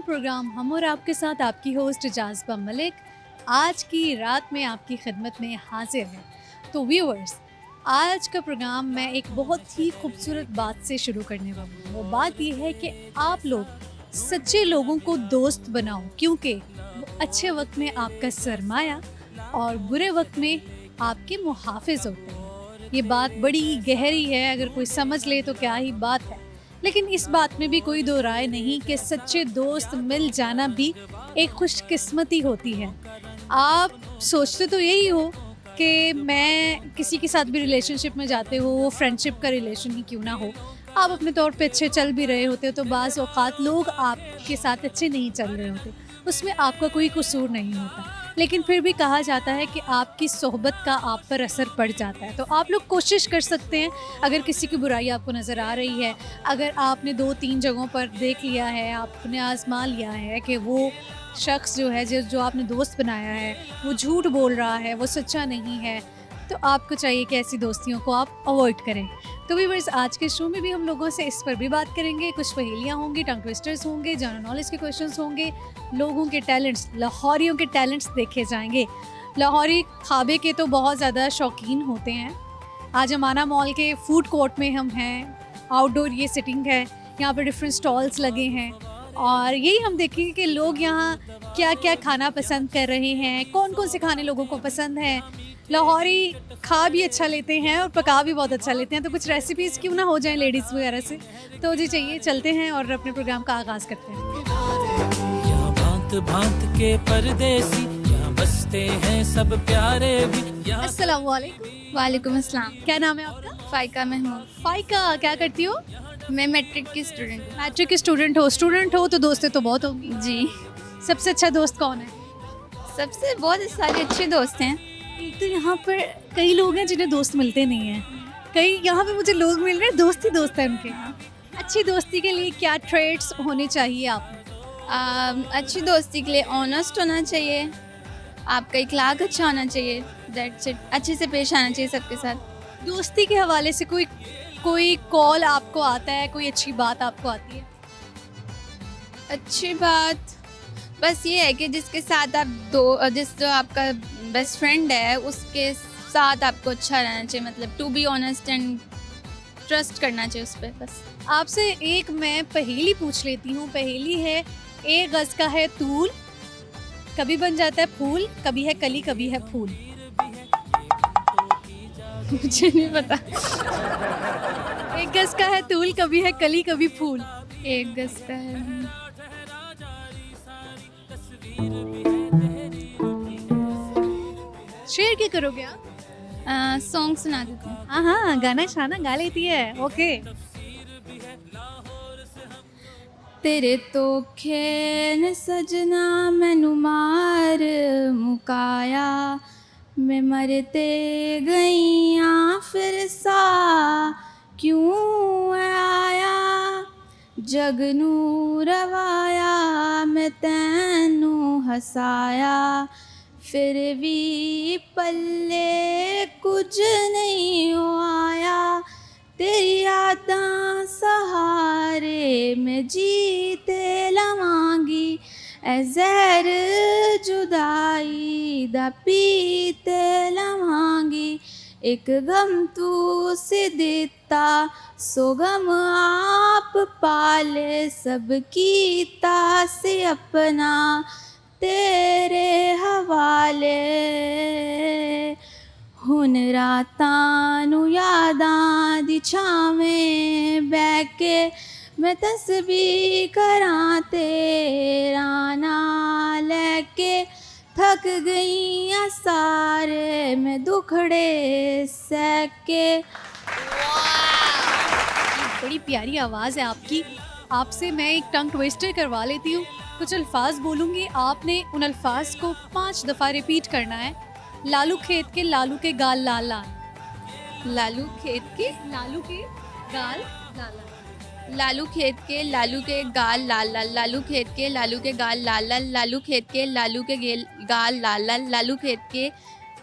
Programme हम और आपके साथ आपकी होस्ट जाज़बा मलिक आज की रात में आपकी खिदमत में हाजिर है। तो व्यूअर्स, आज का प्रोग्राम मैं एक बहुत ही खूबसूरत बात से शुरू करने वाली हूँ। वो बात ये है कि आप लोग सच्चे लोगों को दोस्त बनाओ, क्योंकि वो अच्छे वक्त में आपका सरमाया और बुरे वक्त में आपके मुहाफिज होते हैं। ये बात बड़ी गहरी है, अगर कोई समझ ले तो क्या ही बात है। लेकिन इस बात में भी कोई दो राय नहीं कि सच्चे दोस्त मिल जाना भी एक खुशकिस्मती होती है। आप सोचते तो यही हो कि मैं किसी के साथ भी रिलेशनशिप में जाते हो, वो फ्रेंडशिप का रिलेशन ही क्यों ना हो, आप अपने तौर पे अच्छे चल भी रहे होते हो, तो बाज़ औक़ात लोग आपके साथ अच्छे नहीं चल रहे होते, उसमें आपका कोई कसूर नहीं होता। लेकिन फिर भी कहा जाता है कि आपकी सोहबत का आप पर असर पड़ जाता है। तो आप लोग कोशिश कर सकते हैं, अगर किसी की बुराई आपको नज़र आ रही है, अगर आपने 2-3 जगहों पर देख लिया है, आपने आज़मा लिया है कि वो शख्स जो है जो आपने दोस्त बनाया है वो झूठ बोल रहा है, वो सच्चा नहीं है, तो आपको चाहिए कि ऐसी दोस्तियों को आप अवॉइड करें। तो व्यूअर्स, आज के शो में भी हम लोगों से इस पर भी बात करेंगे। कुछ पहेलियाँ होंगी, टंग ट्विस्टर्स होंगे, जनरल नॉलेज के क्वेश्चंस होंगे, लोगों के टैलेंट्स, लाहौरियों के टैलेंट्स देखे जाएंगे। लाहौरी खाबे के तो बहुत ज़्यादा शौकीन होते हैं। आज अमाना मॉल के फूड कोर्ट में हम हैं, आउटडोर ये सिटिंग है, यहाँ पर डिफरेंट स्टॉल्स लगे हैं और यही हम देखेंगे कि लोग यहाँ क्या क्या खाना पसंद कर रहे हैं, कौन कौन से खाने लोगों को पसंद हैं। लाहौरी खा भी अच्छा लेते हैं और पका भी बहुत अच्छा लेते हैं, तो कुछ रेसिपीज़ क्यों ना हो जाएं लेडीज़ वगैरह से। तो जी चलिए चलते हैं और अपने प्रोग्राम का आगाज़ करते हैं। यहाँ भांत भांत के परदेसी, यहाँ बसते हैं सब प्यारे भी। अस्सलाम वालेकुम। वालेकुम अस्सलाम। क्या नाम है आपका? फ़ाइका महमूद। फ़ाइका, क्या करती हो? मैं मैट्रिक की स्टूडेंट हूँ। मैट्रिक की स्टूडेंट हो? स्टूडेंट हो तो दोस्तें तो बहुत होंगी। जी, सबसे अच्छा दोस्त कौन है? सबसे बहुत सारे अच्छे दोस्त हैं। एक तो यहाँ पर कई लोग हैं जिन्हें दोस्त मिलते नहीं हैं, कई यहाँ पे मुझे लोग मिल रहे हैं दोस्त ही दोस्त हैं उनके। अच्छी दोस्ती के लिए क्या ट्रेड्स होने चाहिए आप में? अच्छी दोस्ती के लिए ऑनेस्ट होना चाहिए, आपका इखलाक अच्छा होना चाहिए, दैट्स इट। अच्छे से पेश आना चाहिए सबके साथ। दोस्ती के हवाले से कोई कॉल आपको आता है, कोई अच्छी बात आपको आती है? अच्छी बात बस ये है कि जिसके साथ आप जो आपका बेस्ट फ्रेंड है उसके साथ आपको अच्छा रहना चाहिए, मतलब to be honest and trust करना चाहिए उस पर। बस आपसे एक मैं पहेली पूछ लेती हूँ। पहेली है, एक गज का है तूल, कभी बन जाता है फूल, कभी है कली कभी है फूल। मुझे नहीं पता। एक गज का है तूल, कभी है कली कभी फूल। एक गज का है। शेर क्या करोगे आप? सॉन्ग सुना देते हैं। हाँ हाँ, गाना शाना गा लेती है। ओके। तेरे तो खेन सजना मैनू मार मुकाया, मैं मरते गईयां फिर सा क्यों आया, जग नू रवाया मैं तैनू हसाया, फिर भी पल्ले कुछ नहीं हो आया, तेरी यादां सहारे मैं जीते लवांगी, ऐ ज़हर जुदाई दा पीते लवांगी, एक गम तू से देता सो गम आप पाले, सब कीता से अपना तेरे हवाले, हुन रातां नू यादां दी छावें बैठ के मैं तस्बीह करां तेरा नां लैके, थक गईयां सारे मैं दुखड़े सह के। बड़ी प्यारी आवाज़ है आपकी। आपसे मैं एक टंग ट्विस्टर करवा लेती हूँ। कुछ अल्फाज बोलूँगी, आपने उन अल्फाज को 5 दफ़ा रिपीट करना है। लालू खेत के लालू के गाल लाल लाल। लालू खेत के लालू के गाल लाल लाल। लालू खेत के लालू के गाल लाल लाल, लालू खेत के लालू के गाल लाल लाल, लालू खेत के लालू के गाल लाल लाल, लालू खेत के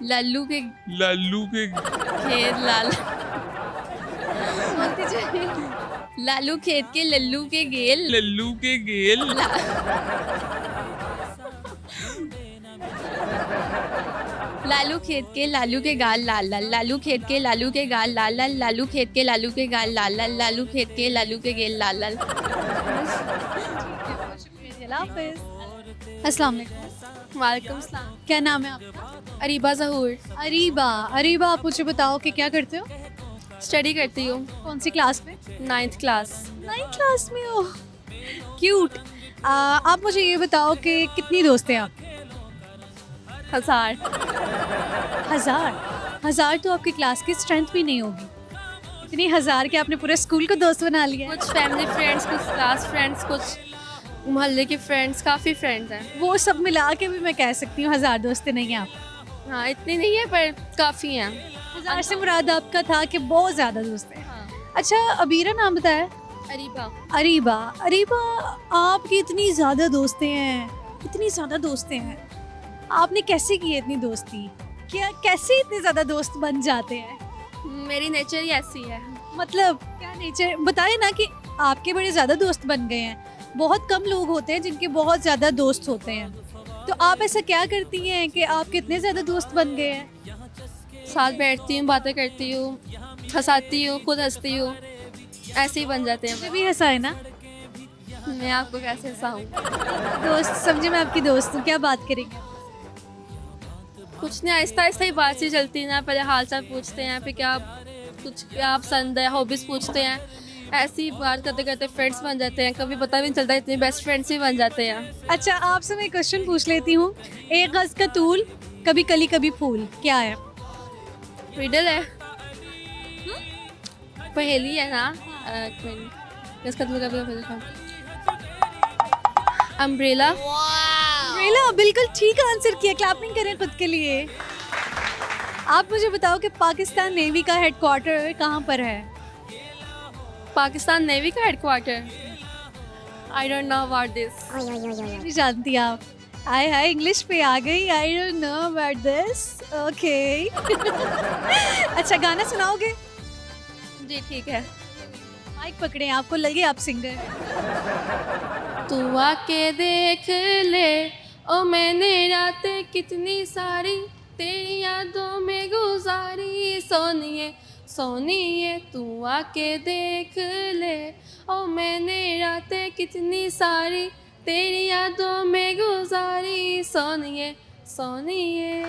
लालू के लल्लू के खेत लाल, लालू खेत के लल्लू के गेल। लल्लू के गेल। लालू खेत के लालू के गाल लाल लाल, लालू खेत के लालू के गाल लाल लाल, लालू खेत के लालू के गाल लाल लाल, लालू खेत के लालू के गेल लाल लाल। अस्सलाम वालेकुम। वालेकुम सलाम। क्या नाम है आपका? अरीबा ज़हूर। अरीबा। अरीबा, आप मुझे बताओ कि क्या करते हो? स्टडी करती हूँ, कौन सी क्लास में? 9th class. 9th क्लास में हो? क्यूट। आप मुझे ये बताओ कि कितनी दोस्त हैं आप? 1000। 1000 तो आपकी क्लास की स्ट्रेंथ भी नहीं होगी। इतनी 1000 के आपने पूरे स्कूल को दोस्त बना लिया है। कुछ फैमिली फ्रेंड्स, कुछ क्लास फ्रेंड्स, कुछ मोहल्ले के फ्रेंड्स, काफ़ी फ्रेंड्स हैं। वो सब मिला के भी मैं कह सकती हूँ 1000 दोस्तें नहीं हैं आप। हाँ, इतनी नहीं है पर काफ़ी हैं। 1000 से मुराद आपका था कि बहुत ज़्यादा दोस्त हैं। हाँ। अच्छा, अबीरा नाम बताया? अरीबा। अरीबा। अरीबा, आपकी इतनी ज़्यादा दोस्तें हैं, इतनी ज़्यादा दोस्तें हैं, आपने कैसे की है इतनी दोस्ती? क्या कैसे इतने ज़्यादा दोस्त बन जाते हैं? मेरी नेचर ही ऐसी है। मतलब क्या नेचर बताए ना कि आपके बड़े ज़्यादा दोस्त बन गए हैं। बहुत कम लोग होते हैं जिनके बहुत ज़्यादा दोस्त होते हैं, तो आप ऐसा क्या करती हैं कि आप कितने ज़्यादा दोस्त बन गए हैं? साथ बैठती हूँ, बातें करती हूँ, हंसाती हूँ, खुद हंसती हूँ, ऐसे ही बन जाते हैं। मुझे भी हंसा है ना। मैं आपको कैसे हंसाऊँ? दोस्त समझे, मैं आपकी दोस्त हूँ, क्या बात करेंगे? कुछ नहीं, आहिस्ता आहिस्ता ही बात सी चलती है ना। पहले हाल चाल पूछते हैं, फिर क्या पसंद है, हॉबीज़ पूछते हैं। ऐसी ही बात करते करते फ्रेंड्स बन जाते हैं। कभी पता भी नहीं चलता, इतने बेस्ट फ्रेंड्स ही बन जाते हैं। अच्छा, आपसे मैं क्वेश्चन पूछ लेती हूँ। एक गज का तूल, कभी कली कभी फूल, क्या है? रिडल है, पहेली है ना। एक मिनट, इसका मतलब अम्ब्रेला। अम्ब्रेला, बिल्कुल ठीक आंसर किया। क्लैपिंग करें खुद के लिए। आप मुझे बताओ कि पाकिस्तान नेवी का हेडक्वार्टर कहाँ पर है? पाकिस्तान नेवी का headquarter, I don't know about this. नहीं जानती आप? हाय हाय, इंग्लिश पे आ गई। I don't know about this. Okay. अच्छा, गाना सुनाओगे? जी ठीक है। माइक पकड़े, आपको लगे आप सिंगर। तू आके देख ले, ओ मैंने रातें कितनी सारी तेरी यादों में गुजारी। सोनिए सोनिए तू आके देख ले, ओ मैंने रातें कितनी सारी तेरी यादों में गुजारी। सोनिए सोनिए।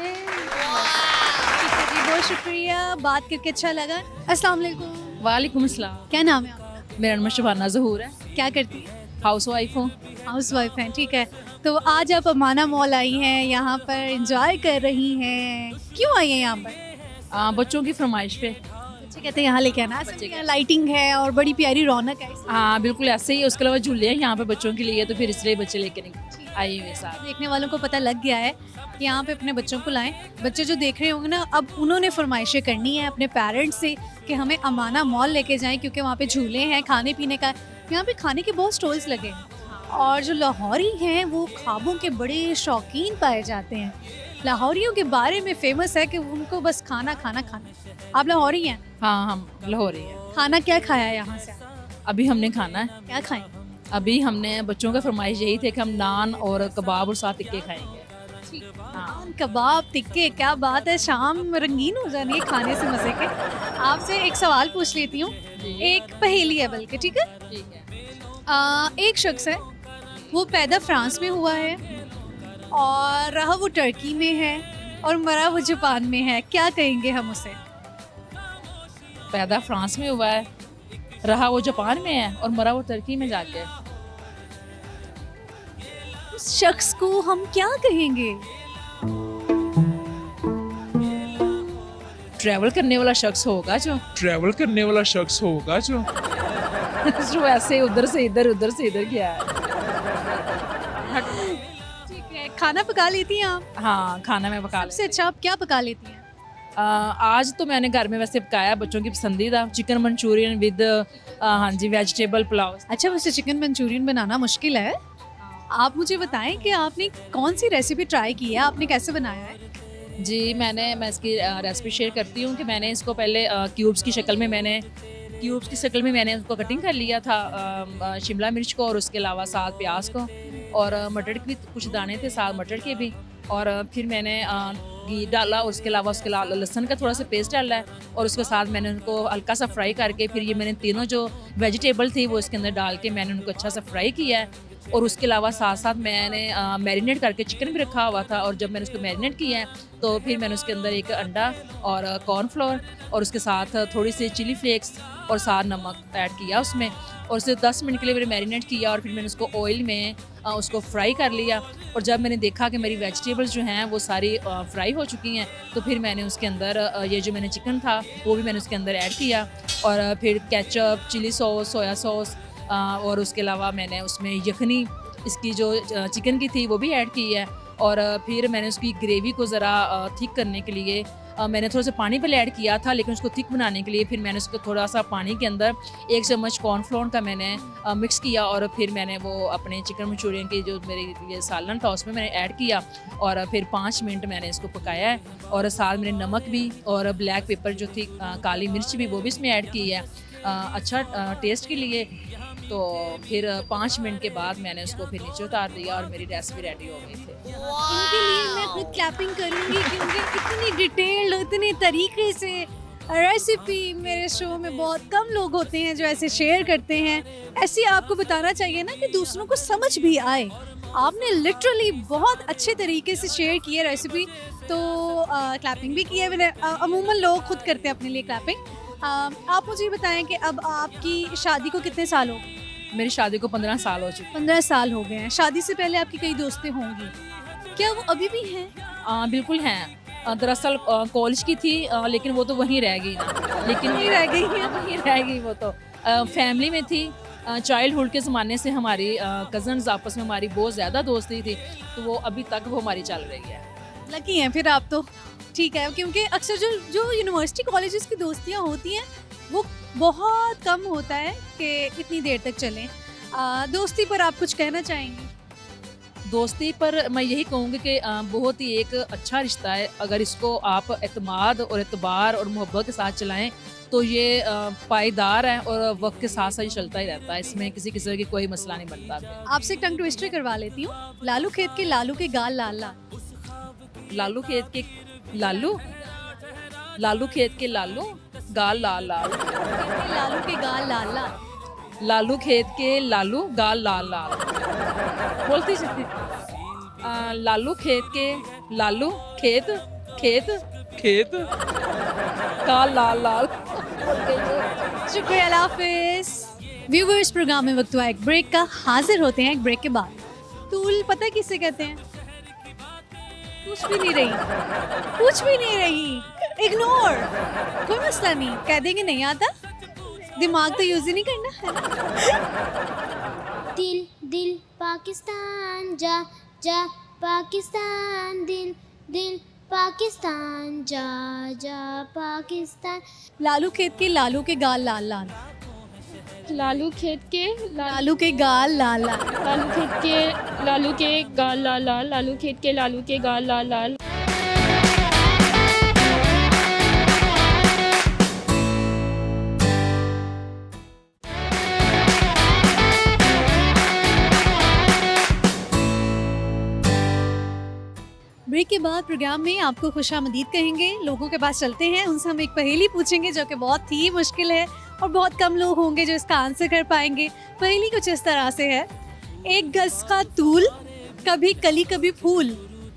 बहुत शुक्रिया, बात करके अच्छा लगा। अस्सलाम वालेकुम। वालेकुम अस्सलाम। क्या नाम है आपका? मेरा नाम शबाना ज़हूर है, क्या करती है? हाउस वाइफ हूँ। हाउस वाइफ हैं, ठीक है। तो आज आप अमाना मॉल आई हैं, यहाँ पर एंजॉय कर रही हैं, क्यों आई हैं यहाँ पर? बच्चों की फरमाइश पे। बच्चे कहते हैं यहाँ लेके आना। असल में यहाँ लाइटिंग है और बड़ी प्यारी रौनक है। हाँ बिल्कुल ऐसे ही। उसके अलावा झूले हैं यहाँ पे बच्चों के लिए, तो फिर इसलिए बच्चे लेके आई हुए साथ। देखने वालों को पता लग गया है कि यहाँ पे अपने बच्चों को लाएं। बच्चे जो देख रहे होंगे ना, अब उन्होंने फरमाइशें करनी है अपने पेरेंट्स से कि हमें अमाना मॉल लेके जाएं, क्योंकि वहाँ पे झूले हैं, खाने पीने का, यहाँ पे खाने के बहुत स्टॉल्स लगे हैं। और जो लाहौरी हैं वो ख्वाबों के बड़े शौकीन पाए जाते हैं। लाहौरियों के बारे में फेमस है कि उनको बस खाना खाना खाना। आप लाहौरी हैं? हाँ हम लाहौरी हैं। खाना क्या खाया है यहाँ से? अभी हमने खाना है, क्या खाएं? अभी हमने बच्चों का फरमाइश यही थे कि हम नान और कबाब और साथ टिक्के खाएंगे। नान, कबाब, टिक्के, क्या बात है। शाम रंगीन हो जानी है खाने से मज़े के। आपसे एक सवाल पूछ लेती हूँ, एक पहेली है बल्कि, ठीक है? ठीक है। एक शख्स है, वो पैदा फ्रांस में हुआ है और रहा वो टर्की में है और मरा वो जापान में है। क्या कहेंगे हम उसे? पैदा फ्रांस में हुआ है, रहा वो जापान में है और मरा वो टर्की में जाके। उस शख्स को हम क्या कहेंगे? ट्रैवल करने वाला शख्स होगा जो ट्रैवल करने वाला शख्स होगा जो जो ऐसे उधर से इधर गया है। ठीक है। खाना पका लेती हैं आप? हाँ खाना मैं पका सबसे अच्छा आप क्या पका लेती हैं? आज तो मैंने घर में वैसे पकाया बच्चों की पसंदीदा चिकन मंचूरियन विद हाँ जी वेजिटेबल पुलाव। अच्छा, वैसे चिकन मंचूरियन बनाना मुश्किल है। आप मुझे बताएं कि आपने कौन सी रेसिपी ट्राई की है, आपने कैसे बनाया है? जी मैं इसकी रेसिपी शेयर करती हूँ कि मैंने इसको पहले क्यूब्स की शक्ल में मैंने क्यूब्स की शक्ल में मैंने उसको कटिंग कर लिया था, शिमला मिर्च को और उसके अलावा साथ प्याज को, और मटर के भी कुछ दाने थे साथ मटर के भी, और फिर मैंने घी डाला, और उसके अलावा लहसुन का थोड़ा सा पेस्ट डाला है, और उसके साथ मैंने उनको हल्का सा फ्राई करके फिर ये मैंने तीनों जो वेजिटेबल थी वो इसके अंदर डाल के मैंने उनको अच्छा सा फ्राई किया है। और उसके अलावा साथ साथ मैंने मैरिनेट करके चिकन भी रखा हुआ था, और जब मैंने उसको मैरिनेट किया है तो फिर मैंने उसके अंदर एक अंडा और कॉर्नफ्लोर और उसके साथ थोड़ी सी चिली फ्लेक्स और साथ नमक ऐड किया उसमें, और उसे 10 मिनट के लिए मैंने मैरिनेट किया, और फिर मैंने उसको ऑयल में उसको फ्राई कर लिया। और जब मैंने देखा कि मेरी वेजिटेबल्स जो हैं वो सारी फ्राई हो चुकी हैं, तो फिर मैंने उसके अंदर ये जो मैंने चिकन था वो भी मैंने उसके अंदर ऐड किया, और फिर ketchup, chilli sauce, soya sauce, और उसके अलावा मैंने उसमें यखनी इसकी जो चिकन की थी वो भी ऐड की है। और फिर मैंने उसकी ग्रेवी को ज़रा थिक करने के लिए मैंने थोड़ा सा पानी पहले ऐड किया था, लेकिन उसको थिक बनाने के लिए फिर मैंने उसको थोड़ा सा पानी के अंदर 1 चम्मच कॉर्नफ्लोर का मैंने मिक्स किया, और फिर मैंने वो अपने चिकन मंचूरियन की जो मेरे ये सालन था उसमें मैंने ऐड किया, और फिर 5 मिनट मैंने इसको पकाया है, और साथ मैंने नमक भी और ब्लैक पेपर जो थी काली मिर्च भी वो भी इसमें ऐड की है अच्छा टेस्ट के लिए। तो फिर 5 मिनट के बाद मैंने उसको फिर नीचे उतार दिया और मेरी रेसिपी रेडी हो गई थी। इनके लिए मैं खुद क्लैपिंग करूंगी क्योंकि इतनी डिटेल्ड, इतने तरीके से रेसिपी मेरे शो में बहुत कम लोग होते हैं जो ऐसे शेयर करते हैं। ऐसे आपको बताना चाहिए ना कि दूसरों को समझ भी आए। आपने लिटरली बहुत अच्छे तरीके से शेयर की है रेसिपी, तो क्लैपिंग भी की है मैंने। अमूमन लोग खुद करते हैं अपने लिए क्लैपिंग। आप मुझे ये बताएं कि अब आपकी शादी को कितने साल हो गए? मेरी शादी को 15 साल हो चुके 15 साल हो गए हैं। शादी से पहले आपकी कई दोस्तें होंगी, क्या वो अभी भी हैं? हैं। बिल्कुल हैं। दरअसल कॉलेज की थी, लेकिन वो तो वहीं रह गई ना, लेकिन वहीं रह गई है। वहीं रह गई वो तो। फैमिली में थी, चाइल्डहुड के ज़माने से हमारी कज़न्स आपस में हमारी बहुत ज़्यादा दोस्ती थी, तो वो अभी तक वो हमारी चल रही है। लकी हैं फिर आप तो। ठीक है, क्योंकि अक्सर जो यूनिवर्सिटी कॉलेजेस की दोस्तियां होती हैं वो बहुत कम होता है कि इतनी देर तक चलें। दोस्ती पर आप कुछ कहना चाहेंगी? दोस्ती पर मैं यही कहूँगी कि बहुत ही एक अच्छा रिश्ता है। अगर इसको आप एतमाद और एतबार और मोहब्बत के साथ चलाएं तो ये पायदार है और वक्त के साथ साथ चलता ही रहता है। इसमें किसी किस्म की कोई मसला नहीं बनता। आपसे टंग ट्विस्टर करवा लेती हूँ। लालू खेत के लालू के गाल लाल लाल। लालू खेत के लालू, लालू खेत के लालू गाल लाल लाल, लालू के गाल लाल लाल, लालू खेत के लालू गाल लाल लाल। बोलती चलती। लालू खेत के लालू खेत खेत खेत गाल लाल लाल। शुक्रिया, अल्लाह हाफिज़। व्यूवर्स, प्रोग्राम में वक्त हुआ एक ब्रेक का। हाजिर होते हैं एक ब्रेक के बाद। तूल पता है किसे कहते हैं? पूछ भी नहीं रही, इग्नोर, कोई मसला नहीं, कह देंगे नहीं आता, दिमाग तो यूज ही नहीं करना है ना। दिल दिल पाकिस्तान जा जा पाकिस्तान, दिल दिल पाकिस्तान जा जा पाकिस्तान। लालू खेत के लालू के गाल लाल लाल, लालू खेत के लालू के गाल लाल लाल, लालू खेत के लालू के गाल लाल लाल, लालू खेत के लालू के गाल लाल लाल। ब्रेक के बाद प्रोग्राम में आपको खुशामदीद कहेंगे। लोगों के पास चलते हैं, उनसे हम एक पहेली पूछेंगे जो कि बहुत ही मुश्किल है और बहुत कम लोग होंगे जो इसका आंसर कर पाएंगे। पहेली कुछ इस तरह से है, एक गज का तूल, कभी कली कभी फूल,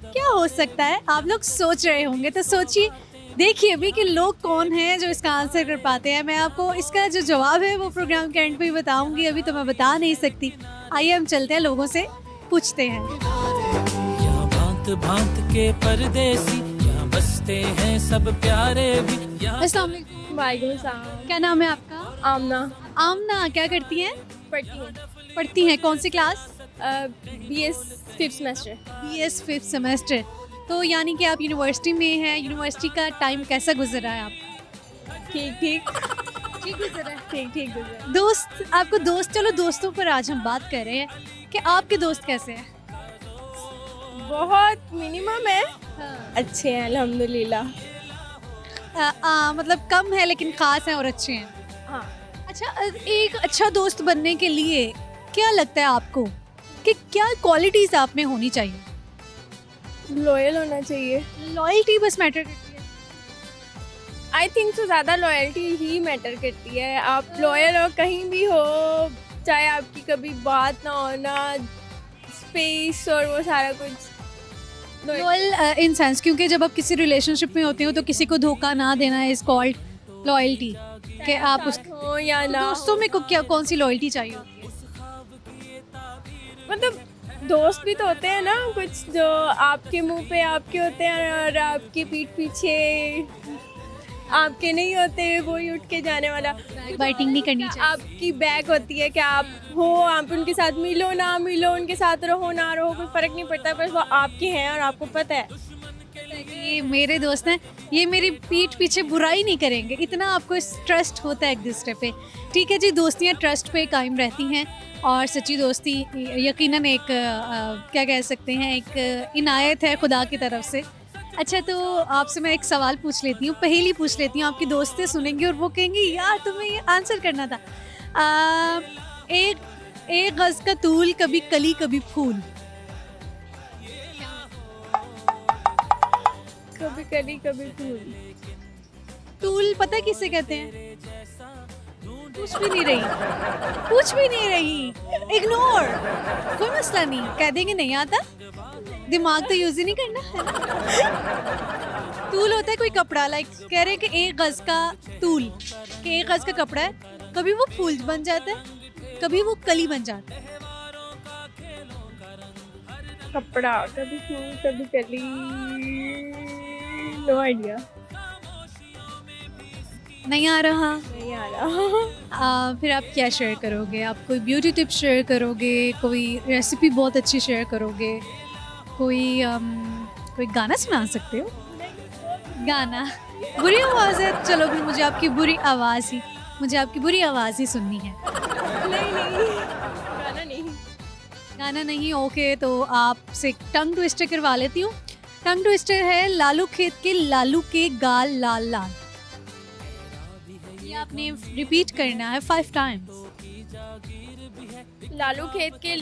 क्या हो सकता है? आप लोग सोच रहे होंगे, तो सोचिए, देखिए भी कि लोग कौन हैं जो इसका आंसर कर पाते हैं। मैं आपको इसका जो जवाब है वो प्रोग्राम के एंड पे ही बताऊंगी, अभी तो मैं बता नहीं सकती। आइए हम चलते हैं, लोगों से पूछते हैं। भांत भांत के परदेसी, यहाँ बसते हैं सब प्यारे भी। अस्सलाम वालेकुम। वालेकुम सलाम। क्या नाम है आपका? आमना। आमना, क्या करती हैं? पढ़ती हूँ। पढ़ती हैं, कौन सी class? BS 5th semester. BS 5th semester. तो यानी कि आप यूनिवर्सिटी में हैं। यूनिवर्सिटी का टाइम कैसा गुजर रहा है आपका? ठीक ठीक ठीक गुजर रहा है। ठीक ठीक गुजरा। दोस्त, आपको दोस्त, चलो दोस्तों पर आज हम बात कर रहे हैं कि आपके दोस्त कैसे हैं? बहुत मिनिमम है, हाँ। अच्छे हैं अल्हम्दुलिल्लाह। मतलब कम है लेकिन ख़ास हैं और अच्छे हैं। हाँ, अच्छा, एक अच्छा दोस्त बनने के लिए क्या लगता है आपको कि क्या क्वालिटीज आप में होनी चाहिए? लॉयल होना चाहिए। लॉयल्टी बस मैटर करती है? आई थिंक तो ज़्यादा लॉयल्टी ही मैटर करती है। आप लॉयल हो कहीं भी हो, चाहे आपकी कभी बात ना होना, स्पेस और वो सारा कुछ। लॉयल इन सेंस, क्योंकि जब आप किसी रिलेशनशिप में होते हो तो किसी को धोखा ना देना इज कॉल्ड लॉयल्टी। कि आप उस हो या ना दोस्तों में क्या कौन सी लॉयल्टी चाहिए होती है? मतलब दोस्त भी तो होते हैं ना कुछ, जो आपके मुंह पे आपके होते हैं और आपकी पीठ पीछे आपके नहीं होते, वो ही उठ के जाने वाला। बाइटिंग नहीं करनी चाहिए। आपकी बैक होती है कि आप हो, आप उनके साथ मिलो ना मिलो, उनके साथ रहो ना रहो, कोई फर्क नहीं पड़ता, बस वो आपके हैं और आपको पता है ये मेरे दोस्त हैं, ये मेरी पीठ पीछे बुराई नहीं करेंगे, इतना आपको ट्रस्ट होता है एक दूसरे पे। ठीक है जी, दोस्तियाँ ट्रस्ट पे कायम रहती हैं और सच्ची दोस्ती यकीनन एक क्या कह सकते हैं, एक इनायत है खुदा की तरफ से। अच्छा, तो आपसे मैं एक सवाल पूछ लेती हूँ, पहेली पूछ लेती हूँ, आपकी दोस्तें सुनेंगी और वो कहेंगी यार तुम्हें ये आंसर करना था। एक गज का तूल, कभी कली कभी फूल। कभी कली कभी फूल। तूल पता है किसे कहते हैं? पूछ भी नहीं रही, इग्नोर, कोई मसला नहीं, कह देंगे नहीं आता, दिमाग तो यूज ही नहीं करना। तूल होता है कोई कपड़ा, लाइक कह रहे हैं कि एक गज का तूल, कि एक गज का कपड़ा है, कभी वो फूल बन जाता है, कभी वो कली बन जाता है। कपड़ा कभी फूल कभी कली, नो आइडिया, नहीं आ रहा। नहीं आ रहा। फिर आप क्या शेयर करोगे? आप कोई ब्यूटी टिप शेयर करोगे, कोई रेसिपी बहुत अच्छी शेयर करोगे, कोई गाना सुना सकते हो? गाना? बुरी आवाज़ है, चलो फिर मुझे आपकी बुरी आवाज़ ही सुननी है। नहीं गाना नहीं, ओके, तो आपसे टंग ट्विस्टर करवा लेती हूँ। टंग ट्विस्टर है लालू खेत के लालू के गाल लाल लाल। ये आपने रिपीट करना है 5 टाइम्स। लालू खेत के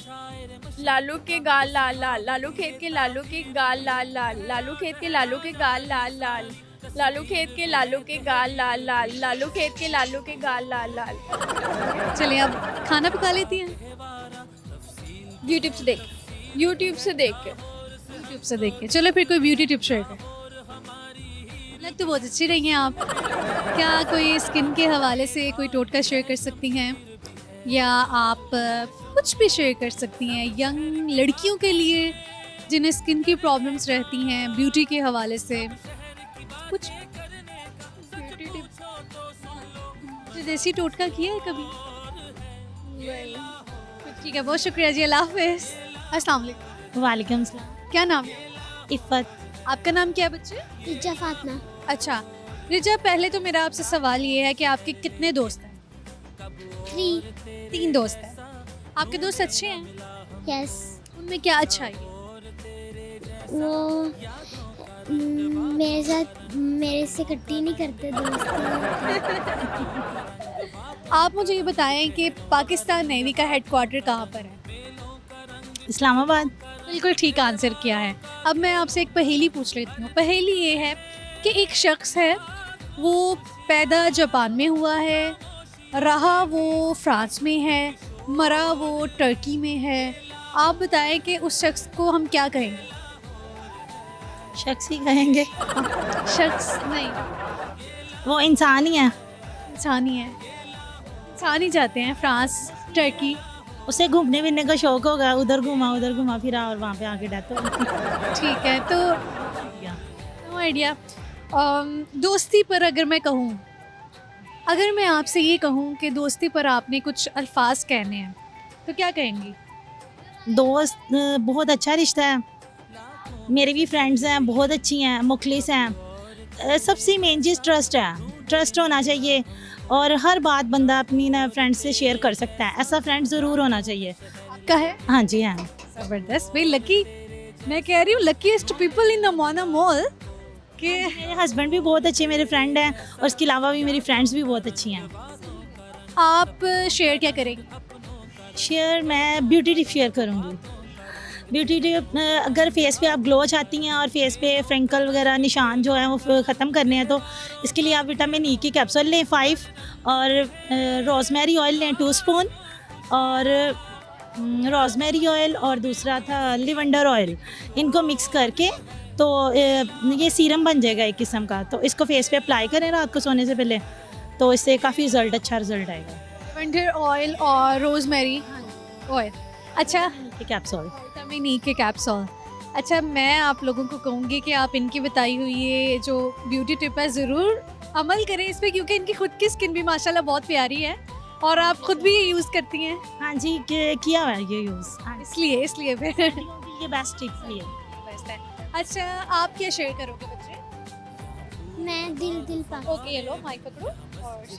लालू के गाल लाल लाल, लालू खेत के लालू के गाल लाल लाल, लालू खेत के लालू के गाल लाल लाल, लालू खेत के लालू के गाल लाल लाल, लालू खेत के लालू के गाल लाल लाल। चलिए, अब खाना पका लेती हैं? यूट्यूब से देख के। चलो फिर कोई ब्यूटी टिप शेयर कर। लग तो बहुत अच्छी रही हैं आप। क्या कोई स्किन के हवाले से कोई टोटका शेयर कर सकती हैं, या आप कुछ भी शेयर कर सकती हैं यंग लड़कियों के लिए जिन्हें स्किन की प्रॉब्लम्स रहती हैं, ब्यूटी के हवाले से कुछ ब्यूटी टिप्स? देसी टोटका किया है कभी? ठीक है, बहुत शुक्रिया जी, अल्लाह हाफ़िज़। अस्सलाम वालेकुम। वालेकुम सलाम। क्या नाम है? इफ़त। आपका नाम क्या है बच्चे? रिजा फातना। अच्छा रिजा, पहले तो मेरा आपसे सवाल ये है कि आपके कितने दोस्त हैं? 3 दोस्त हैं। आपके दोस्त अच्छे हैं? यस। उनमें क्या अच्छा है? वो मेरे से कट्टी नहीं करते दोस्ती। आप मुझे ये बताएं कि पाकिस्तान नेवी का हेडक्वार्टर कहाँ पर है? इस्लामाबाद। बिल्कुल ठीक आंसर किया है। अब मैं आपसे एक पहेली पूछ लेती हूँ। पहेली ये है कि एक शख्स है, वो पैदा जापान में हुआ है, रहा वो फ्रांस में है, मरा वो टर्की में है। आप बताएं कि उस शख्स को हम क्या कहेंगे? शख्स ही कहेंगे। शख्स नहीं, वो इंसान ही है। इंसान ही है। इंसान ही जाते हैं फ्रांस, टर्की। उसे घूमने फिरने का शौक होगा, उधर घूमा फिरा और वहाँ पे आके डेथ हो गई। ठीक है, तो नो आइडिया। दोस्ती पर अगर मैं कहूँ, अगर मैं आपसे ये कहूँ कि दोस्ती पर आपने कुछ अल्फाज कहने हैं, तो क्या कहेंगी? दोस्त बहुत अच्छा रिश्ता है। मेरे भी फ्रेंड्स हैं, बहुत अच्छी हैं, मुखलिस हैं। सबसे मेन चीज़ ट्रस्ट है। ट्रस्ट होना चाहिए और हर बात बंदा अपनी ना फ्रेंड से शेयर कर सकता है। ऐसा फ्रेंड ज़रूर होना चाहिए। आपका है? हाँ जी, हाँ। ज़बरदस्त भाई, लकी। मैं कह रही हूँ luckiest people in the Mona mall के। मेरे हस्बैंड भी बहुत अच्छे मेरे फ्रेंड हैं और उसके अलावा भी मेरी फ्रेंड्स भी बहुत अच्छी हैं। आप शेयर क्या करेंगे? शेयर मैं ब्यूटी टिप शेयर करूँगी। ब्यूटी टिप, अगर फेस पे आप ग्लो चाहती हैं और फेस पे फ्रिंकल वगैरह निशान जो हैं वो ख़त्म करने हैं, तो इसके लिए आप विटामिन ई की कैप्सूल लें 5 और रोज़मेरी ऑयल लें 2 स्पून, और रोज़मेरी ऑयल और दूसरा था लिवेंडर ऑयल, इनको मिक्स करके तो ये सीरम बन जाएगा एक किस्म का। तो इसको फेस पे अप्लाई करें रात को सोने से पहले, तो इससे काफ़ी अच्छा रिजल्ट आएगा। लेवेंडर ऑयल और रोज़मेरी ऑयल, अच्छा, कैप्सूल, विटामिन ई के कैप्सूल। अच्छा, मैं आप लोगों को कहूँगी कि आप इनकी बताई हुई ये जो ब्यूटी टिप है ज़रूर अमल करें इस पे, क्योंकि इनकी खुद की स्किन भी माशाल्लाह बहुत प्यारी है और आप खुद भी ये यूज़ करती हैं। हाँ जी, किया हुआ है ये यूज़, इसलिए फिर ये बेस्ट टिप है। बेस्ट है। अच्छा, आप क्या शेयर करोगे बच्चे? मैं दिल दिल ओके, ये लो माइक पकड़ो और दिल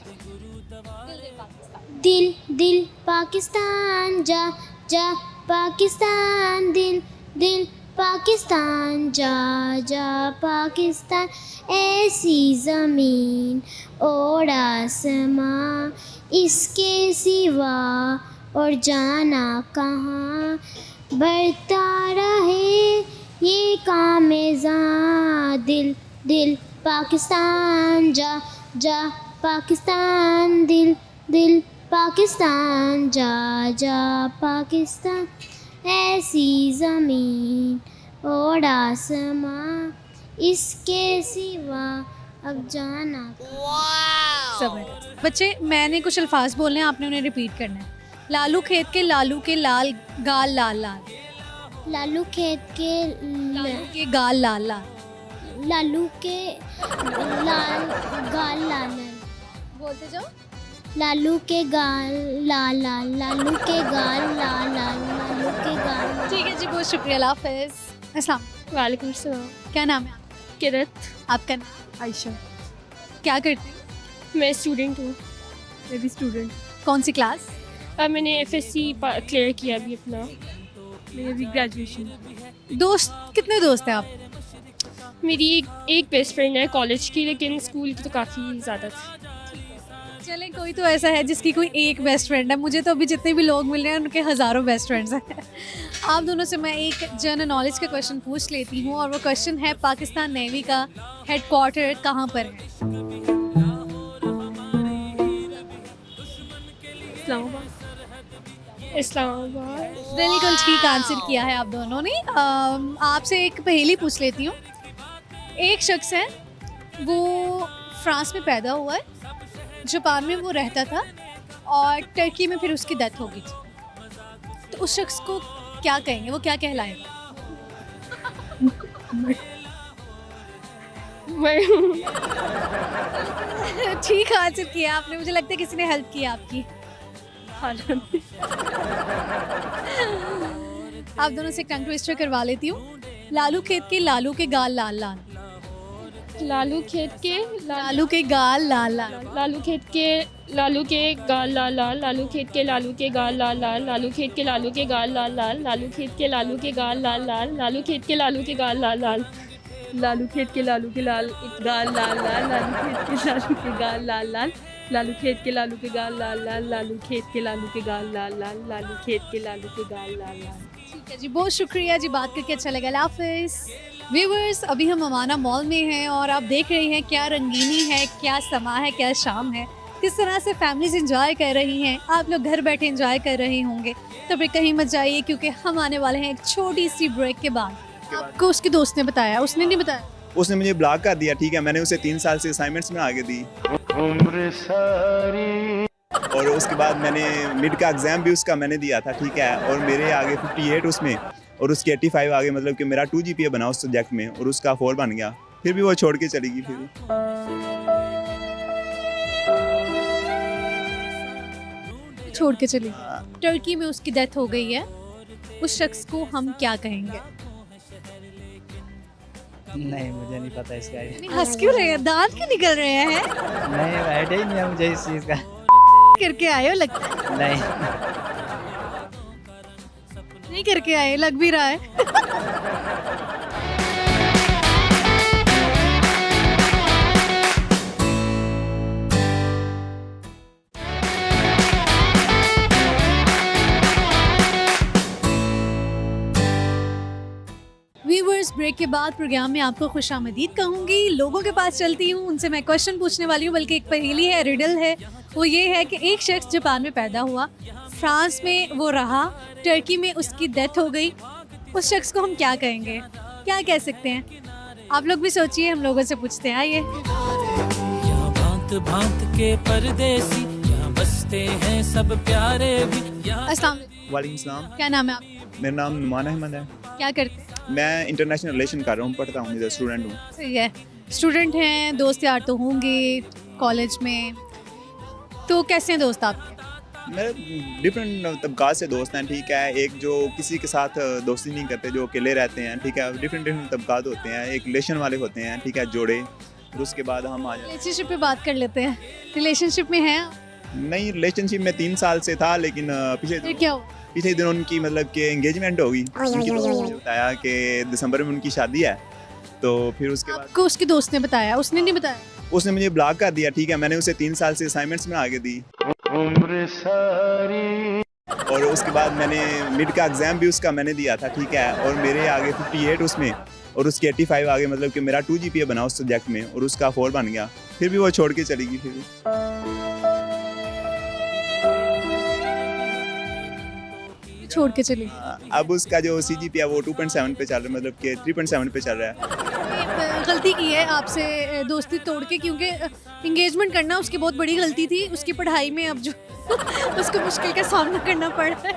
दिल पाकिस्तान। दिल दिल पाकिस्तान जा जा पाकिस्तान, दिल दिल पाकिस्तान जा जा पाकिस्तान, ऐसी ज़मीन और आसमां इसके सिवा और जाना कहाँ, बढ़ता रहे ये कामेज़ां, दिल दिल पाकिस्तान जा जा पाकिस्तान, दिल दिल पाकिस्तान जा जा पाकिस्तान, ऐसी ज़मीन और आसमां इसके सिवा अब जाना। सब बच्चे, मैंने कुछ अल्फाज बोलने हैं, आपने उन्हें रिपीट करना है। लालू खेत के लालू के लाल गाल लाल लाल, लालू खेत के लालू के गाल लाल लाल, लालू के लाल गाल लाल लाल, बोलते जाओ। लालू के गाल लाल लाल, लालू के गाल लाल लाल, लालू के गाल। ठीक है जी, बहुत शुक्रिया, अल्लाह हाफ़िज़। अस्सलाम। वालेकुम सलाम। क्या नाम है आपका? किरत। आपका नाम? आयशा। क्या करते हैं? मैं स्टूडेंट हूँ। मैं भी स्टूडेंट। कौन सी क्लास? अब मैंने FSC क्लियर किया अभी अपना। मेरी अभी ग्रेजुएशन। दोस्त, कितने दोस्त हैं आप? मेरी एक बेस्ट फ्रेंड है कॉलेज की, लेकिन स्कूल की तो काफ़ी ज़्यादा थी। चलें, कोई तो ऐसा है जिसकी कोई एक बेस्ट फ्रेंड है। मुझे तो अभी जितने भी लोग मिल रहे हैं उनके हज़ारों बेस्ट फ्रेंड्स हैं। आप दोनों से मैं एक जनरल नॉलेज का क्वेश्चन पूछ लेती हूँ, और वो क्वेश्चन है पाकिस्तान नेवी का हेडक्वार्टर कहाँ पर है? इस्लामाबाद। बिल्कुल ठीक आंसर किया है आप दोनों ने। आपसे एक पहेली पूछ लेती हूँ। एक शख्स है, वो फ्रांस में पैदा हुआ है, जापान में वो रहता था, और टर्की में फिर उसकी डेथ हो गई थी। तो उस शख्स को क्या कहेंगे, वो क्या कहलाएगा? ठीक आंसर किया आपने, मुझे लगता है किसी ने हेल्प की आपकी। आप दोनों से टंग ट्विस्टर करवा लेती हूँ। लालू खेत के लालू के गाल लाल लाल, लालू खेत के लालू के गाल लाल लाल, लालू खेत के लालू के गाल लाल लाल, लालू खेत के लालू के गाल लाल लाल, लालू खेत के लालू के गाल लाल लाल, लालू खेत के लालू के गाल लाल लाल, लालू खेत के लालू के गाल लाल लाल, लालू खेत के लालू के लाल गाल लाल लाल, लालू खेत के लालू के गाल लाल लाल, लालू खेत के लालू के गाल लाल लाल, लालू खेत के लालू के गाल लाल लाल, लालू खेत के लालू के गाल लाल लाल। ठीक है जी, बहुत शुक्रिया जी, बात करके अच्छा लगा। अल्लाह हाफिज़। व्यूवर्स, अभी हम अमाना मॉल में हैं और आप देख रहे हैं क्या रंगीनी है, क्या समा है, क्या शाम है, किस तरह से फैमिलीज एंजॉय कर रही हैं। आप लोग घर बैठे एंजॉय कर रहे होंगे, तो फिर कहीं मत जाइए, क्योंकि हम आने वाले हैं एक छोटी सी ब्रेक के बाद। आपको उसके दोस्त ने बताया? उसने नहीं बताया? उसने मुझे ब्लॉक कर दिया। ठीक है, मैंने उसे 3 साल से असाइनमेंट्स में आगे दी, और उसके बाद मैंने मिड का एग्ज़ाम भी उसका मैंने दिया था। ठीक है, और मेरे आगे 58 उसमें, और उसके 85 आगे, मतलब कि मेरा 2 GPA बना उस सब्जेक्ट में, और उसका 4 बन गया। फिर भी वो छोड़ के चली गई। फिर छोड़ के चली। टर्की में उसकी डेथ हो गई है, उस शख्स को हम क्या कहेंगे? नहीं, मुझे नहीं पता इसका। हंस क्यों रहे हैं, दांत क्यों निकल रहे हैं? नहीं, आइडिया ही नहीं है मुझे इस चीज़ का। करके आए हो लगता है? नहीं, नहीं करके आए, लग भी रहा है। व्यूअर्स, ब्रेक के बाद प्रोग्राम में आपको खुशामदीद कहूँगी। लोगों के पास चलती हूँ, उनसे मैं क्वेश्चन पूछने वाली हूँ, बल्कि एक पहेली है, रिडल है। वो ये है कि एक शख्स जापान में पैदा हुआ, फ्रांस में वो रहा, टर्की में उसकी डेथ हो गई। उस शख्स को हम क्या कहेंगे, क्या कह सकते हैं? आप लोग भी सोचिए, हम लोगों से पूछते हैं। आइए। यहाँ भांत भांत के परदेसी, यहाँ बसते हैं सब प्यारे भी। अस्सलाम वालेकुम। वालेकुम सलाम। क्या नाम है आपका? मेरा नाम नुमान अहमद है। क्या करते हैं? मैं इंटरनेशनल रिलेशन कर रहा हूँ, पढ़ता हूँ, इधर स्टूडेंट हूँ। सही है, स्टूडेंट हैं, दोस्त यार तो होंगे कॉलेज में, तो कैसे हैं दोस्त आपके? मेरे डिफरेंट तबकात से दोस्त हैं, ठीक है। एक जो किसी के साथ दोस्ती नहीं करते, जो अकेले रहते हैं, ठीक है। डिफरेंट डिफरेंट तबकात होते हैं। एक रिलेशन वाले होते हैं, ठीक है, जोड़े। फिर उसके बाद हम आ जाते रिलेशनशिप पे बात कर लेते हैं। रिलेशनशिप में हैं? नहीं, रिलेशनशिप में 3 साल से था, लेकिन फिर क्या हुआ? पिछले दिन उनकी मतलब कि एंगेजमेंट हो गई। उनकी दोस्त ने मुझे बताया कि दिसंबर में उनकी शादी है। तो फिर उसके बाद आपको उसके दोस्त ने बताया, उसने नहीं बताया? उसने मुझे ब्लॉक कर दिया, ठीक है। मैंने उसे 3 साल से असाइनमेंट्स बना के दी, और उसके बाद मैंने मिड का एग्ज़ाम भी उसका मैंने दिया था, ठीक है। और मेरे आगे 58 उसमें, और उसके 85 आगे, मतलब कि मेरा 2 GPA बना उस सब्जेक्ट में, और उसका 4 बन गया। फिर भी वो छोड़ के चली गई। फिर भी छोड़ के चली। अब उसका जो CGPA है वो 2.7 पे चल रहा है, मतलब कि 3.7 पे चल रहा है। गलती की है आपसे दोस्ती तोड़ के, क्योंकि इंगेजमेंट करना उसकी बहुत बड़ी गलती थी। उसकी पढ़ाई में अब जो उसको मुश्किल का सामना करना पड़ रहा है।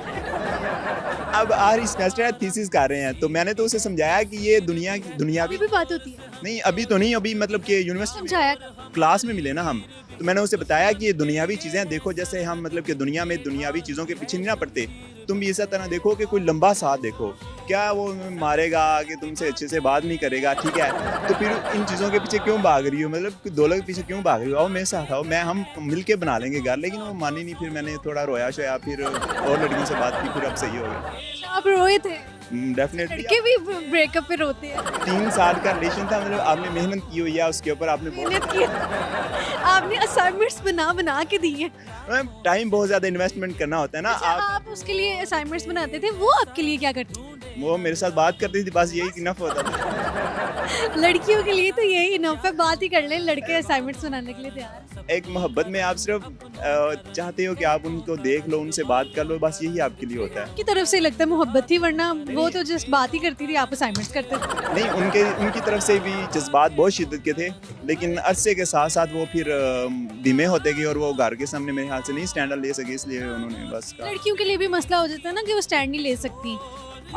अब आखिरी सेमेस्टर थीसिस कर रहे हैं, तो मैंने तो उसे समझाया कि ये दुनियावी भी बात होती है। नहीं, अभी तो नहीं, अभी मतलब कि यूनिवर्सिटी समझाया क्लास में मिले ना हम, तो मैंने उसे बताया कि ये दुनियावी चीज़ें देखो, जैसे हम मतलब कि दुनिया में दुनियावी चीज़ों के पीछे नहीं ना पड़ते। तुम भी इसी तरह देखो कि कोई लंबा साथ देखो, क्या वो मारेगा कि तुमसे अच्छे से बात नहीं करेगा, ठीक है। तो फिर इन चीज़ों के पीछे क्यों भाग रही हो, मतलब 2 लोग के पीछे क्यों भाग रही हो? आओ मेरे साथ आओ, हम मिल के बना लेंगे घर। लेकिन वो मानी नहीं। फिर मैंने थोड़ा रोया शोया, फिर और लड़कियों से बात की, फिर अब सही हो गया। आप रोए थे? डेफिनेटली। लड़के भी ब्रेकअप पे रोते हैं। 3 साल का रिलेशन था, मतलब आपने मेहनत की हुई है उसके ऊपर, आपने मेहनत की, आपने असाइनमेंट्स बना के दी है। टाइम बहुत ज़्यादा इन्वेस्टमेंट करना होता है ना। अच्छा, आप उसके लिए असाइनमेंट्स बनाते थे, वो आपके लिए क्या करती थी? वो मेरे साथ बात करती थी, बस यही इनफ होता था। लड़कियों के लिए तो यही इनफ है, बात ही कर लें, लड़के असाइनमेंट्स बनाने के लिए तैयार हैं। एक मोहब्बत में आप सिर्फ चाहते हो कि आप उनको देख लो, उनसे बात कर लो, बस यही आपके लिए होता है। की तरफ से लगता है मोहब्बत थी, वरना वो तो जस्ट बात ही करती थी, आप असाइनमेंट्स करते थे। नहीं, उनकी तरफ से भी जज्बात बहुत शिद्दत के थे, लेकिन अरसे के साथ साथ वो फिर धीमे होते गए, और वो घर के सामने मेरे हाथ से नहीं स्टैंड ले सके, इसलिए उन्होंने बस कहा। लड़कियों के लिए भी मसला हो जाता है ना कि वो स्टैंड नहीं ले सकती,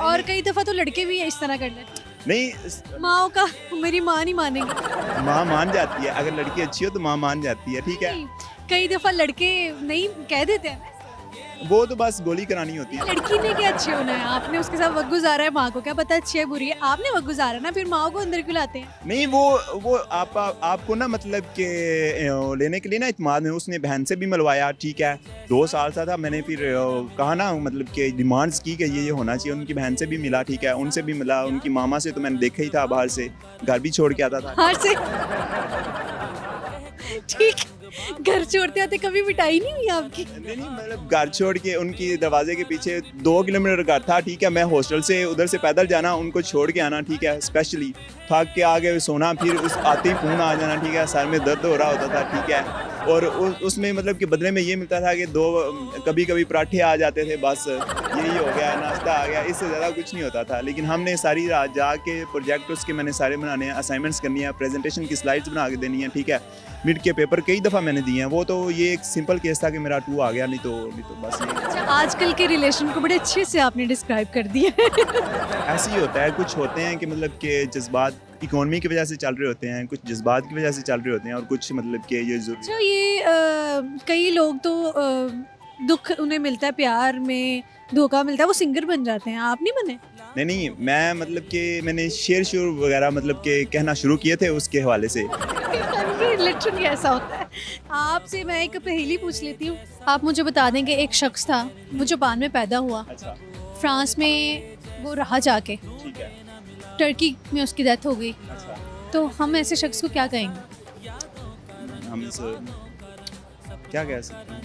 और कई दफ़ा तो लड़के भी इस तरह कर लेते हैं। नहीं, माँ का मेरी माँ नहीं मानेगी। माँ मान जाती है, अगर लड़की अच्छी हो तो माँ मान जाती है, ठीक है। कई दफ़ा लड़के नहीं कह देते हैं, वो तो बस गोली करानी होती है। लड़की ने क्या अच्छी होना है, आपने उसके साथ वक्त गुजारा है, माँ को क्या पता अच्छी है बुरी है, आपने वक्त गुजारा ना, फिर माँ को अंदर क्यों लाते हैं? नहीं, वो आपको ना मतलब कि लेने के लिए ना इत्मीनान में उसने बहन से भी मिलवाया, ठीक है। 2 साल सा था, मैंने फिर कहा ना मतलब कि डिमांड्स की कि ये होना चाहिए। उनकी बहन से भी मिला, ठीक है, उनसे भी मिला, उनकी मामा से तो मैंने देखा ही था, बाहर से घर भी छोड़ के आता था। बाहर से ठीक, घर छोड़ते आते कभी मिठाई नहीं हुई आपकी? नहीं, मतलब घर छोड़ के उनकी दरवाजे के पीछे 2 किलोमीटर घर था, ठीक है। मैं हॉस्टल से उधर से पैदल जाना, उनको छोड़ के आना, ठीक है। स्पेशली थक के आगे सोना, फिर उस आते ही फ़ोन आ जाना, ठीक है। सर में दर्द हो रहा होता था, ठीक है। और उसमें मतलब कि बदले में ये मिलता था कि 2 कभी पराठे आ जाते थे, बस यही हो गया, नाश्ता आ गया, इससे ज़्यादा कुछ नहीं होता था। लेकिन हमने सारी रात जाके प्रोजेक्ट उसके मैंने सारे बनाने हैं, असाइनमेंट्स करनी है, प्रेजेंटेशन की स्लाइड्स बना के देनी है, ठीक है। मिड के पेपर कई दफ़ा मैंने दिए हैं। वो तो ये एक सिंपल केस था कि मेरा 2 आ गया, नहीं तो बस ये। अच्छा, आजकल के रिलेशन को बड़े अच्छे से आपने डिस्क्राइब कर दिया। ऐसे ही होता है, कुछ होते हैं कि मतलब कि जज्बात इकोनॉमी की वजह से चल रहे होते हैं, कुछ जज्बात की वजह से चल रहे होते हैं, और कुछ मतलब कि ये ज़रूरी। अच्छा, ये कई लोग तो दुख उन्हें मिलता है, प्यार में धोखा मिलता है, वो सिंगर बन जाते हैं, आप नहीं बने? नहीं, मैं मतलब कि मैंने शेर वगैरह मतलब कि कहना शुरू किए थे उसके हवाले से। लिटरली ऐसा होता है। आपसे मैं एक पहेली पूछ लेती हूँ, आप मुझे बता दें कि एक शख्स था, वो जापान में पैदा हुआ, अच्छा, फ्रांस में वो रहा जाके, ठीक है, टर्की में उसकी डेथ हो गई, अच्छा। तो हम ऐसे शख्स को क्या कहेंगे? हम इसे क्या कह सकते हैं?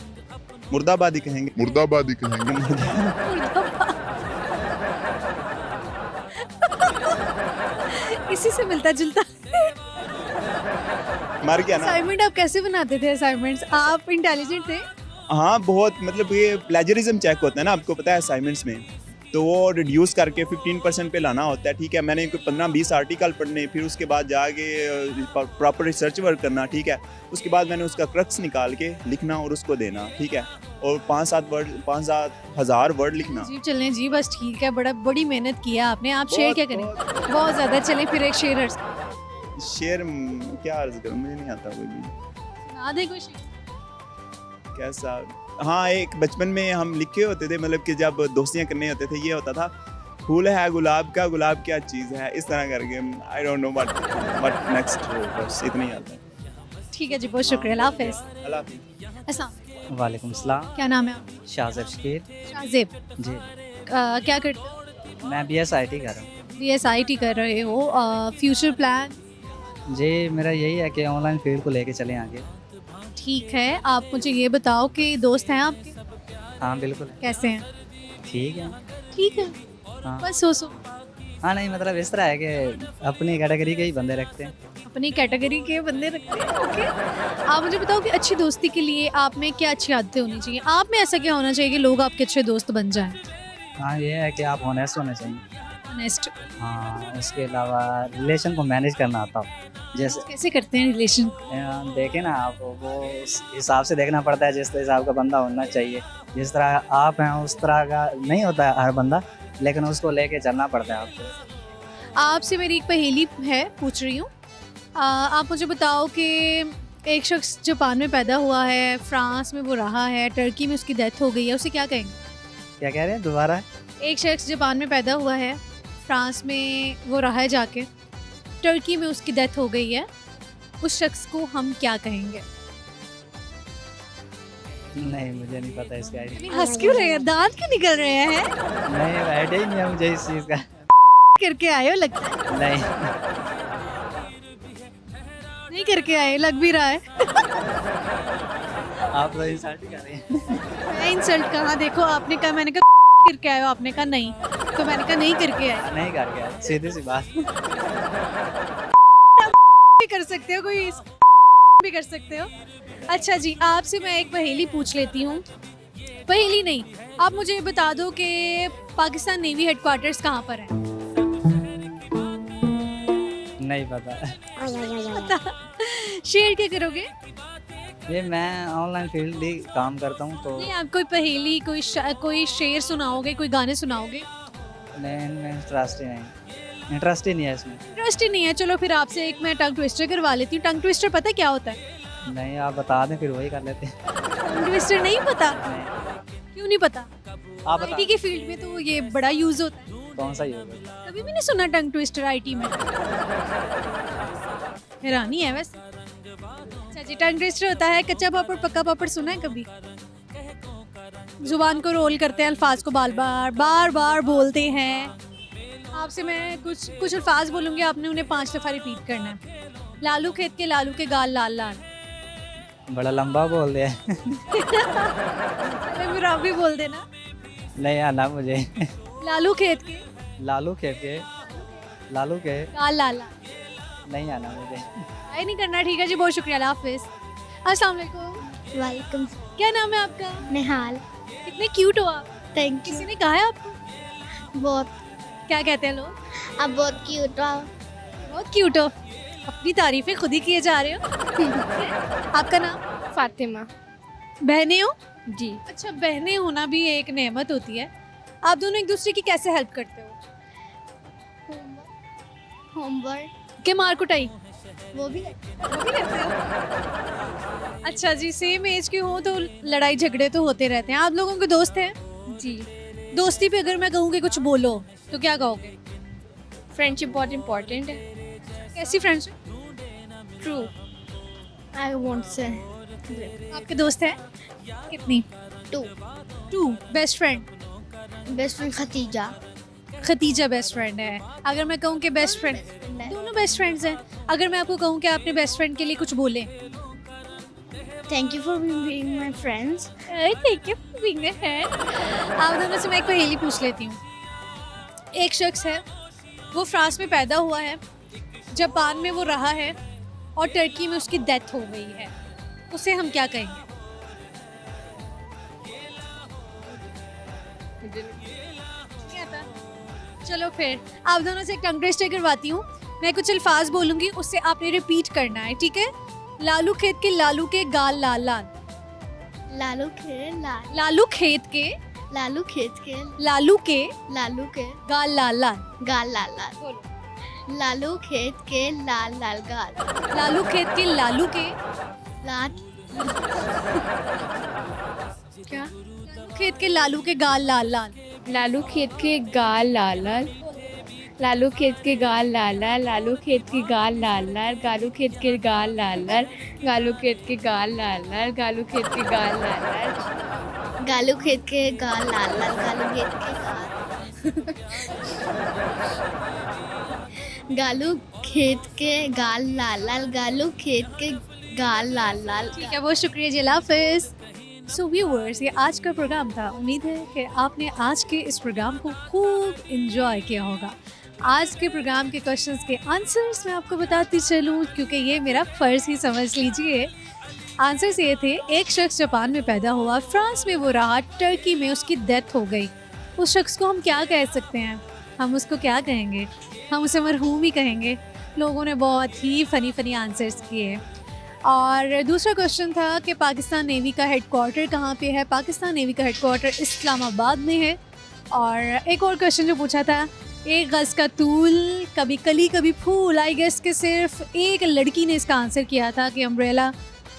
मुर्दाबादी कहेंगे। मुर्दाबादी कहेंगे। इसी से मिलता जुलता। मर गया ना। असाइनमेंट आप कैसे बनाते थे असाइनमेंट्स? आप इंटेलिजेंट थे? हाँ बहुत, मतलब ये प्लेजरिज्म चेक होता है ना, आपको पता है असाइनमेंट्स में, तो वो रिड्यूस करके 15% पे लाना होता है, ठीक है। मैंने 15-20 आर्टिकल पढ़ने, फिर उसके बाद जाके प्रॉपर रिसर्च वर्क करना, ठीक है। उसके बाद मैंने उसका क्रक्स निकाल के लिखना और उसको देना, ठीक है। और 5-7 हज़ार वर्ड लिखना। जी चलें जी, बस ठीक है, बड़ी मेहनत किया आपने। आप शेर क्या करें? बहुत ज़्यादा। चलें फिर एक शेर अर्ज शेर क्या अर्ज करूँ, मुझे नहीं आता कोई भी। सुना दें कोई शेर। कैसा? हाँ, एक बचपन में हम लिखे होते थे, मतलब कि जब दोस्तियाँ करने होते थे, ये होता था, फूल है गुलाब का, गुलाब क्या चीज़ है, इस तरह करके। I don't know what next, बस इतना ही आता है। ठीक है जी, बहुत शुक्रिया। अल्लाह हाफ़िज़। अल्लाह हाफ़िज़। अस्सलाम। वालेकुम सलाम। क्या नाम है आपका? शाहज़ेब शकील। शाहज़ेब। जी, क्या करते हो? मैं BSIT कर रहा हूँ। BSIT कर रहे हो। Future plan? जी, मेरा यही है कि ऑनलाइन फील्ड को लेके चलें आगे। ठीक है, आप मुझे ये बताओ कि दोस्त हैं आपके? हाँ बिल्कुल, कैसे हैं? ठीक है। ठीक है, हाँ बस सो हाँ, नहीं मतलब इस तरह है कि अपनी कैटेगरी के ही बंदे रखते हैं। अपनी कैटेगरी के बंदे रखते हैं। ओके, आप मुझे बताओ कि अच्छी दोस्ती के लिए आप में क्या अच्छी आदतें होनी चाहिए? आप में ऐसा क्या होना चाहिए कि लोग आपके अच्छे दोस्त बन जाएं? हाँ, ये है कि आप ऑनेस्ट होने चाहिए। ऑनेस्ट। हाँ, उसके अलावा रिलेशन को मैनेज करना आता हो। जैसे कैसे करते हैं रिलेशन? देखें ना आप, वो उस हिसाब से देखना पड़ता है जिस हिसाब का बंदा होना चाहिए। जिस तरह आप हैं उस तरह का नहीं होता है हर बंदा, लेकिन उसको लेके चलना पड़ता है आपको। आपसे मेरी एक पहेली है, पूछ रही हूँ। आप मुझे बताओ कि एक शख्स जापान में पैदा हुआ है, फ्रांस में वो रहा है, टर्की में उसकी डेथ हो गई है, उसे क्या कहेंगे? क्या कह रहे हैं दोबारा? एक शख्स जापान में पैदा हुआ है, फ्रांस में वो रहा है जाके, टर्की में उसकी डेथ हो गई है, उस शख्स को हम क्या कहेंगे? नहीं, मुझे नहीं पता इसका आइडिया। हंस क्यों रहे हैं? दांत क्यों निकल रहे हैं? नहीं, आइडिया ही नहीं है मुझे इस चीज़ का। करके आए हो लगता है। नहीं, नहीं करके आए, लग भी रहा है। आप तो इंसल्ट ही कर रहे हैं। मैं इंसल्ट कहाँ? देखो, आपने कहा, मैंने कहा करके आए हो, आपने कहा नहीं, तो मैंने कहा नहीं करके आए। नहीं कर गया, सीधी सी बात। भी कर सकते हो, कोई भी कर सकते हो। अच्छा जी, आपसे मैं एक पहेली पूछ लेती हूँ। पहेली नहीं, आप मुझे ये बता दो कि पाकिस्तान नेवी हेडक्वार्टर्स कहाँ पर है? नहीं पता। पता। शेयर क्या करोगे? ये मैं ऑनलाइन फील्ड ही काम करता हूँ तो नहीं, आप कोई पहेली, कोई शेर सुनाओगे, कोई गाने सुनाओगे? नहीं, मैं इंटरेस्ट ही नहीं है इसमें। इंटरेस्ट ही नहीं है। चलो फिर आपसे एक मैं टंग ट्विस्टर करवा लेती हूँ। टंग ट्विस्टर पता है क्या होता है? नहीं, आप बता दें फिर वही कर लेते हैं। टंग ट्विस्टर नहीं पता? क्यों नहीं पता? आप बता। आईटी की फील्ड में तो ये बड़ा यूज होता है। कौन सा ही होगा? कभी भी नहीं सुना टंग ट्विस्टर आईटी में? हैरानी है वैसे। अच्छा जी, टंग ट्विस्टर होता है कच्चा पापड़ पक्का पापड़, सुना है कभी? जुबान को रोल करते हैं, अल्फाज को बार बार बोलते हैं। आपसे मैं कुछ अल्फाज बोलूँगी, आपने उन्हें 5 दफ़ा रिपीट करना है। लालू खेत के लालू के गाल लाल लाल। बड़ा लंबा बोल दिया। अरे फिर आप भी बोल देना। नहीं आना मुझे। लालू खेत के लालू के गाल लाल लाल। नहीं आना मुझे। ट्राई नहीं करना, ठीक है जी, बहुत शुक्रिया। अल्लाह हाफिज़। अस्सलाम वालेकुम। वेलकम। क्या नाम है आपका? निहाल। कितने क्यूट हो आप। थैंक किसी ने कहा है आपको? बहुत। क्या कहते हैं लोग? आप बहुत क्यूट हो। बहुत क्यूट हो। अपनी तारीफें खुद ही किए जा रहे हो। आपका नाम? फातिमा। बहनें हो? जी। अच्छा, बहनें होना भी एक नेमत होती है। आप दोनों एक दूसरे की कैसे हेल्प करते हो? होमवर्क के मार कुटाई वो भी करते हो? अच्छा जी, सेम एज के हो तो लड़ाई झगड़े तो होते रहते हैं। आप लोगों के दोस्त हैं? जी। दोस्ती पे अगर मैं कहूँ कि कुछ बोलो तो क्या कहोगे? फ्रेंडशिप बहुत इम्पोर्टेंट है। कैसी friendship? True. I want say आपके दोस्त हैं कितनी? 2 best friend. Best friend Khatija. Khatija best friend है। अगर मैं कहूँ कि बेस्ट फ्रेंड, दोनों बेस्ट फ्रेंड्स हैं। अगर मैं आपको कहूँ कि आपने बेस्ट फ्रेंड के लिए कुछ बोले? Thank you for being my friends. ठीक है। आप दोनों से मैं एक पहेली पूछ लेती हूँ। एक शख्स है, वो फ्रांस में पैदा हुआ है, जापान में वो रहा है और टर्की में उसकी डेथ हो गई है, उसे हम क्या कहेंगे? चलो फिर आप दोनों से एक टंग ट्विस्टर करवाती हूँ। मैं कुछ अल्फाज बोलूँगी, उससे आपने रिपीट करना है, ठीक है? लालू खेत के लालू के गाल लाल लाल। लालू के लाल लालू खेत के लालू खेत के लालू के लालू के गाल लाल लाल। गाल लाल लाल। बोलो। लालू खेत के लाल लाल गाल। लालू खेत के लालू के लाल क्या? लालू खेत के लालू के गाल लाल लाल। लालू खेत के गाल लाल लाल। लालू खेत के गाल लाल लाल। लालू खेत की गाल लाल लाल। गालू खेत के गाल लाल लाल। गालू खेत के गाल लाल लाल। गालू खेत के गाल लाल लाल। गालू खेत के गाल लाल लाल। गालू खेत के गालू खेत के गाल लाल लाल। गालू खेत के गाल लाल लाल। ठीक है, बहुत शुक्रिया जी, अल्लाह हाफिज़। सो व्यूअर्स, ये आज का प्रोग्राम था। उम्मीद है कि आपने आज के इस प्रोग्राम को खूब इंजॉय किया होगा। आज के प्रोग्राम के क्वेश्चंस के आंसर्स मैं आपको बताती चलूँ, क्योंकि ये मेरा फ़र्ज़ ही समझ लीजिए। आंसर्स ये थे, एक शख्स जापान में पैदा हुआ, फ्रांस में वो रहा, टर्की में उसकी डेथ हो गई। उस शख्स को हम क्या कह सकते हैं? हम उसको क्या कहेंगे? हम उसे मरहूम ही कहेंगे। लोगों ने बहुत ही फ़नी आंसर्स किए। और दूसरा क्वेश्चन था कि पाकिस्तान नेवी का हेडक्वार्टर कहाँ पे है? पाकिस्तान नेवी का हेडक्वार्टर इस्लामाबाद में है। और एक और क्वेश्चन जो पूछा था, एक गज़ का तूल कभी कली कभी फूल। आई गेस कि सिर्फ एक लड़की ने इसका आंसर किया था कि अम्ब्रेला,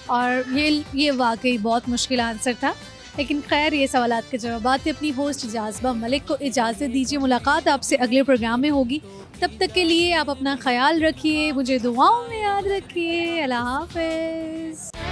और ये वाकई बहुत मुश्किल आंसर था। लेकिन खैर, ये सवालात के जवाब थे। अपनी होस्ट जाज़बा मलिक को इजाज़त दीजिए। मुलाकात आपसे अगले प्रोग्राम में होगी। तब तक के लिए आप अपना ख्याल रखिए, मुझे दुआओं में याद रखिए। अल्लाह हाफ़िज़।